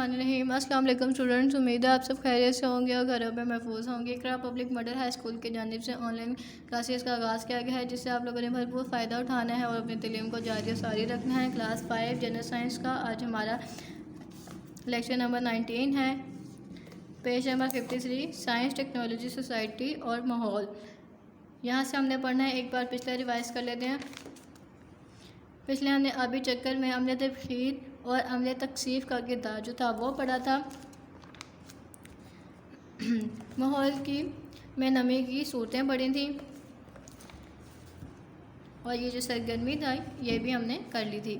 बिस्मिल्लाहिर्रहमानिर्रहीम। अस्सलाम वालेकुम स्टूडेंट्स, उम्मीद है आप सब खैरियत से होंगे और घरों में महफूज होंगे। इकरा पब्लिक मॉडल हाई स्कूल की जानिब से ऑनलाइन क्लासेस का आगाज़ किया गया है, जिससे आप लोगों ने भरपूर फ़ायदा उठाना है और अपनी तालीम को जारी और सारी रखना है। क्लास 5 जनरल साइंस का आज हमारा लेक्चर नंबर 19 है। Page number 53 science, technology, society और माहौल। यहाँ से हमने पढ़ना है, एक बार पिछले रिवाइज़ कर लेते हैं। पिछले हमने आबी चक्कर में अमले तबखीर और अमले तकसीफ का किरदार जो था वो पढ़ा था। माहौल की में नमी की सूरतें पढ़ी थी और ये जो सरगर्मी था ये भी हमने कर ली थी।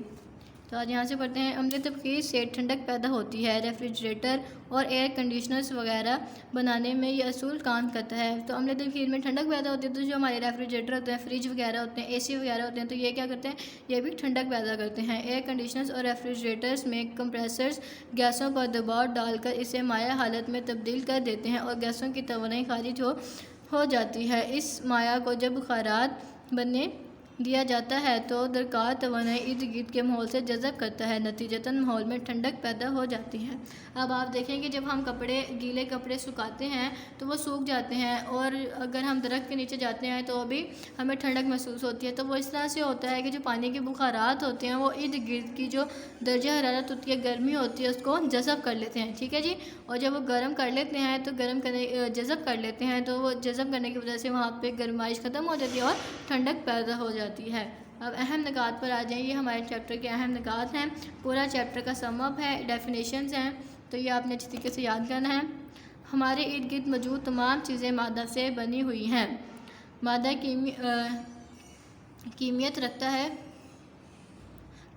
तो आज यहाँ से पढ़ते हैं। अमले तबखीर से ठंडक पैदा होती है। रेफ्रिजरेटर और एयर कंडीशनर्स वगैरह बनाने में ये असूल काम करता है। तो अमले तबखीर में ठंडक पैदा होती है, तो जो हमारे रेफ्रिजरेटर होते हैं, फ्रिज वगैरह होते हैं, एसी वगैरह होते हैं, तो ये क्या करते हैं, ये भी ठंडक पैदा करते हैं। एयर कंडीशनर्स और रेफ्रिजरेटर्स में कंप्रेसर्स गैसों पर दबाव डालकर इसे माया हालत में तब्दील कर देते हैं और गैसों की तवानाई खारिज हो जाती है। इस माया को जब बुखारात बनने दिया जाता है तो दरकार तवानाई इर्द गिर्द के माहौल से जज़ब करता है, नतीजतन माहौल में ठंडक पैदा हो जाती है। अब आप देखेंगे जब हम गीले कपड़े सुखाते हैं तो वो सूख जाते हैं, और अगर हम दरख्त के नीचे जाते हैं तो भी हमें ठंडक महसूस होती है। तो वो इस तरह से होता है कि जो पानी के बुखारात होते हैं वो इर्द गिर्द की जो दर्जा हरारत होती है, गर्मी होती है, उसको जज़ब कर लेते हैं। ठीक है जी। और जब वो गर्म कर लेते हैं तो जज़ब कर लेते हैं, तो वो जज़ब करने की वजह से वहाँ पर गर्माइश ख़त्म हो जाती है और ठंडक पैदा हो जाती है। अब अहम निकात पर आ जाए। ये हमारे चैप्टर के अहम निकात हैं। पूरा चैप्टर का समअप है, डेफिनेशंस हैं, तो ये आपने अच्छी तरीके से याद करना है। हमारे इर्द गिर्द मौजूद तमाम चीज़ें मादा से बनी हुई हैं। मादा कीमियत रखता है,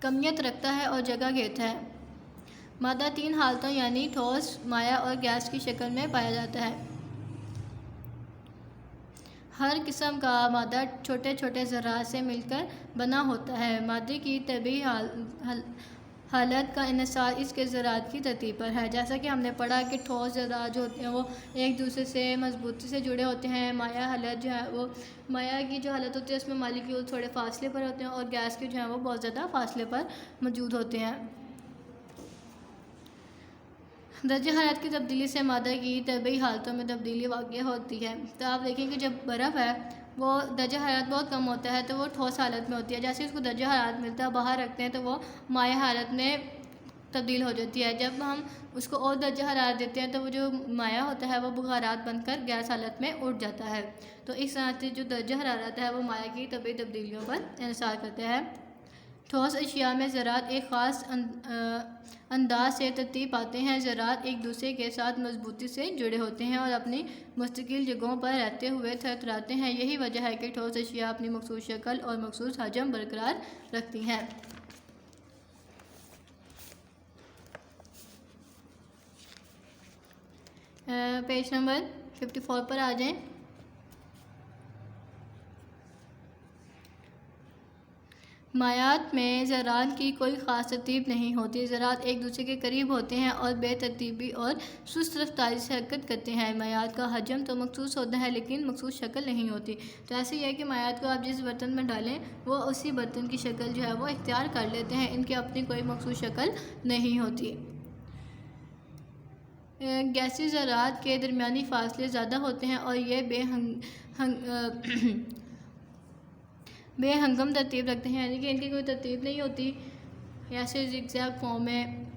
कमियत रखता है और जगह घेरता है। मादा 3 हालतों यानी ठोस, माया और गैस की शक्ल में पाया जाता है। हर किस्म का मादा छोटे छोटे ज़रात से मिलकर बना होता है। मादे की तबी हालत का इन्हिसार इसके ज़रात की तरतीब पर है। जैसा कि हमने पढ़ा कि ठोस ज़रात जो होते हैं वो एक दूसरे से मजबूती से जुड़े होते हैं। माया हालत जो है वो माया की जो हालत होती है उसमें मालिक्यूल थोड़े फासले पर होते हैं और गैस के जो है वो बहुत ज़्यादा फासले पर मौजूद होते हैं। दर्जा हरारत की तब्दीली से मादा की तबी हालतों में तब्दीली वाक़या होती है। तो आप देखेंगे जब बर्फ़ है वो दर्जा हरारत बहुत कम होता है तो वो ठोस हालत में होती है। जैसे उसको दर्जा हरारत मिलता है, बाहर रखते हैं तो वो माया हालत में तब्दील हो जाती है। जब हम उसको और दर्जा हरारत देते हैं तो वो जो माया होता है वो बुखारात बनकर गैस हालत में उठ जाता है। तो इस तरह से जो दर्जा हरारत है वो माया की तबी तब्दीलियों पर इन्हिसार करता है। ठोस अशिया में ज़रात एक ख़ास अंदाज से तरतीब पाते हैं। ज़रात एक दूसरे के साथ मजबूती से जुड़े होते हैं और अपनी मुस्तकिल जगहों पर रहते हुए थरथराते हैं। यही वजह है कि ठोस अशिया अपनी मखसूस शक्ल और मखसूस हजम बरकरार रखती हैं। पेज नंबर 54 पर आ जाएं। मायात में ज़रात की कोई ख़ास तरतीब नहीं होती। ज़रात एक दूसरे के करीब होते हैं और बेतरतीबी और सुस्त रफ्तारी से हरकत करते हैं। मायात का हजम तो मखसूस होता है लेकिन मखसूस शक्ल नहीं होती। तो ऐसे ही है कि मायात को आप जिस बर्तन में डालें वो उसी बर्तन की शक्ल जो है वो इख्तियार कर लेते हैं। इनकी अपनी कोई मखसूस शक्ल नहीं होती। गैसी ज़रात के दरमियानी फ़ासले ज़्यादा होते हैं और ये बेहंगम तरतीब रखते हैं, यानी कि इनकी कोई तरतीब नहीं होती। ऐसे ज़िगज़ैग फॉर्म में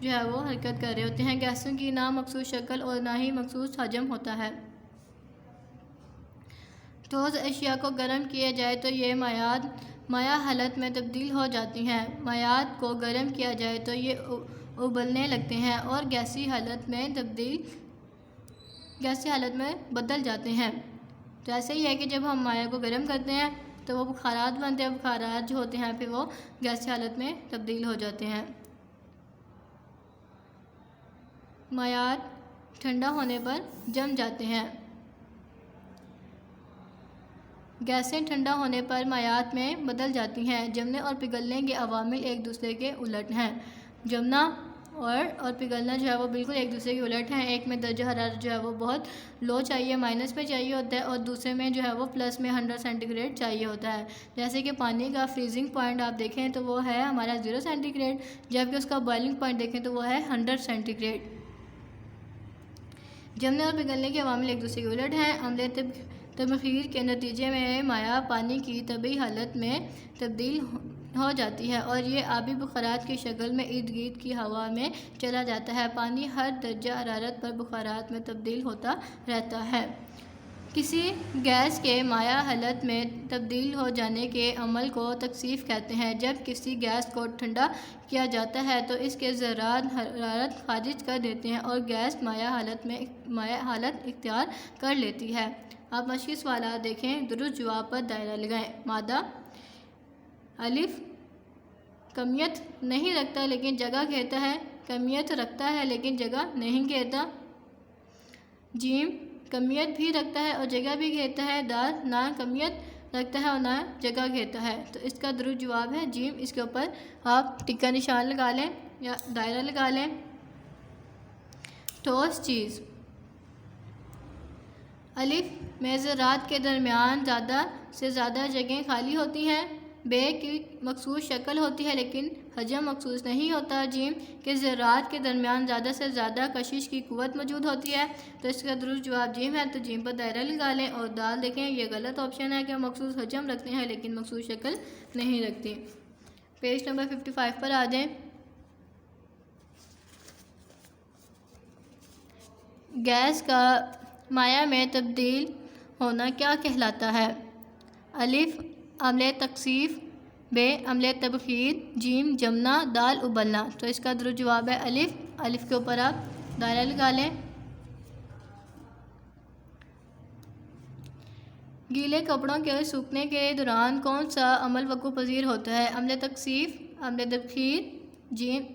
जो है वो हरकत कर रहे होते हैं। गैसों की ना मखसूस शक्ल और ना ही मखसूस हजम होता है। ठोस अशिया को गर्म किया जाए तो ये माया हालत में तब्दील हो जाती हैं। मायात को गर्म किया जाए तो ये उबलने लगते हैं और गैसी हालत में बदल जाते हैं। तो ऐसे ही है कि जब हम माया को गर्म करते हैं तो वो बुखारात बनते हैं। बुखारात जो होते हैं फिर वो गैसी हालत में तब्दील हो जाते हैं। मायात ठंडा होने पर जम जाते हैं। गैसें ठंडा होने पर मायात में बदल जाती हैं। जमने और पिघलने के अवामिल एक दूसरे के उलट हैं। जमना और पिघलना जो है वो बिल्कुल एक दूसरे के उलट हैं। एक में दर्जा हरारत जो है वो बहुत लो चाहिए, माइनस पे चाहिए होता है, और दूसरे में जो है वो प्लस में 100 सेंटीग्रेड चाहिए होता है। जैसे कि पानी का फ्रीजिंग पॉइंट आप देखें तो वो है हमारा 0 सेंटीग्रेड, जबकि उसका बॉइलिंग पॉइंट देखें तो वो है 100 सेंटीग्रेड। जमने और पिघलने के अवामिल एक दूसरे के उलट हैं। अम्ल तबखीर के नतीजे में माया पानी की तबी हालत में तब्दील हो जाती है और ये आबी बुखारात की शक्ल में इर्द गिर्द की हवा में चला जाता है। पानी हर दर्जा हरारत पर बुखारात में तब्दील होता रहता है। किसी गैस के माया हालत में तब्दील हो जाने के अमल को तकसीफ कहते हैं। जब किसी गैस को ठंडा किया जाता है तो इसके ज़रात हरारत खारिज कर देते हैं और गैस माया हालत इख्तियार कर लेती है। आप मशक़ी सवाल देखें, दुरुस्त जवाब पर दायरा लगाएं। मादा अलिफ कमियत नहीं रखता लेकिन जगह घेरता है, कमियत रखता है लेकिन जगह नहीं घेरता। जीम कमियत भी रखता है और जगह भी घेरता है। दाल ना कमियत रखता है और ना जगह घेरता है। तो इसका दुरुस्त जवाब है जीम। इसके ऊपर आप टिक्का निशान लगा लें या दायरा लगा लें। ठोस चीज़ अलिफ में ज़रात के दरमियान ज़्यादा से ज़्यादा जगह खाली होती हैं। बे की मखसूस शक्ल होती है लेकिन हजम मखसूस नहीं होता। जीम के ज़रात के दरमियान ज़्यादा से ज़्यादा कशिश की क़ुव्वत मौजूद होती है। तो इसका दुरुस्त जवाब जीम है। तो जीम पर दायरा लगा लें। और दाल देखें, ये गलत ऑप्शन है कि मखसूस हजम रखते हैं लेकिन मखसूस शक्ल नहीं रखती। पेज नंबर 55 पर आ जाएं। गैस का माया में तब्दील होना क्या कहलाता है? अलिफ अम्ल तकसीफ, बे अम्ल तबखीर, जीम जमना, दाल उबलना। तो इसका दुरुस्त जवाब है अलिफ। अलिफ के ऊपर आप दायरा लगा लें। गीले कपड़ों के सूखने के दौरान कौन सा अमल वक़ू पजीर होता है? अम्ल तकसीफ, अम्ल तबखीर, जीम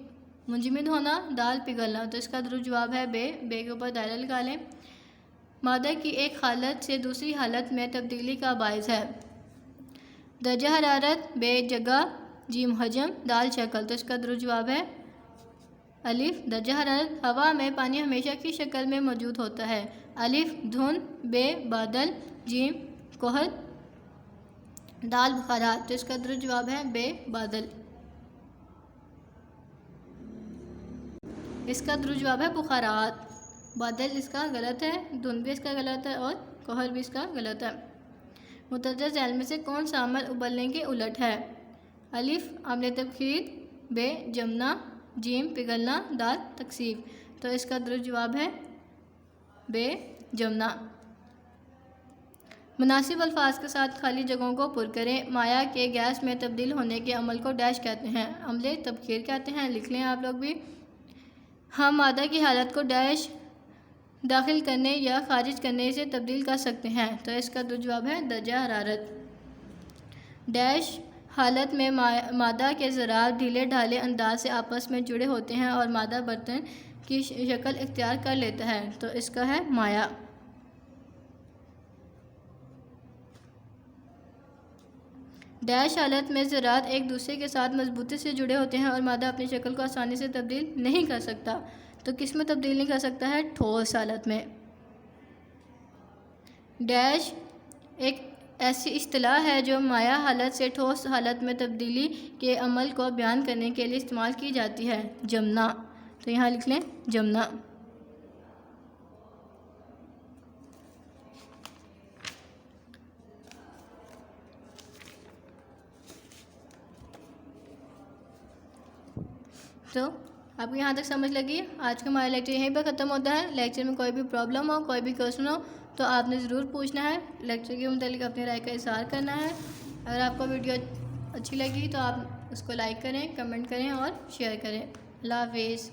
मुंजमद होना, दाल पिघलना। तो इसका दुरुस्त जवाब है बे। बे के ऊपर दायरा लगा लें। मादा की एक हालत से दूसरी हालत में तब्दीली का बायस है? दर्जा हरारत, बे जगह, जीम हजम, दाल शक्ल। तो इसका दुरुस्त जवाब है अलिफ दर्जा हरारत। हवा में पानी हमेशा की शक्ल में मौजूद होता है। अलिफ धुंध, बे बादल, जीम कोहर, दाल बुखारात। तो इसका दुरुस्त जवाब है बे बादल। इसका दुरुस्त जवाब है बुखारात। बादल इसका गलत है, धुंध भी इसका गलत है और कोहर भी इसका गलत है। मुतअद्दिद झैल में से कौन सा अमल उबलने के उलट है? अलिफ अम्ल तबखीर, बे जमना, जीम पिघलना, दाल तकसीफ। तो इसका दुरुस्त जवाब है बे जमना। मुनासिब अल्फाज के साथ खाली जगहों को पुर करें। माया के गैस में तब्दील होने के अमल को डैश कहते हैं? अम्ल तबखीर कहते हैं। लिख लें आप लोग भी। हम मादा की हालत को डैश दाखिल करने या खारिज करने से तब्दील कर सकते हैं। तो इसका दुरुस्त जवाब है दर्जा हरारत। डैश हालत में मादा के ज़रात ढीले ढाले अंदाज से आपस में जुड़े होते हैं और मादा बर्तन की शक्ल इख्तियार कर लेता है। तो इसका है माया। डैश हालत में ज़रात एक दूसरे के साथ मजबूती से जुड़े होते हैं और मादा अपनी शक्ल को आसानी से तब्दील नहीं कर सकता। तो किस में तब्दील नहीं कर सकता है? ठोस हालत में। डैश एक ऐसी इस्तिलाह है जो माया हालत से ठोस हालत में तब्दीली के अमल को बयान करने के लिए इस्तेमाल की जाती है। जमना। तो यहाँ लिख लें जमना। तो आपको यहाँ तक समझ लगी? आज का हमारा लेक्चर यहीं पर ख़त्म होता है। लेक्चर में कोई भी प्रॉब्लम हो, कोई भी क्वेश्चन हो तो आपने ज़रूर पूछना है। लेक्चर के मुतालिक अपनी राय का इज़हार करना है। अगर आपको वीडियो अच्छी लगी तो आप उसको लाइक करें, कमेंट करें और शेयर करें। अल्लाह हाफ़िज़।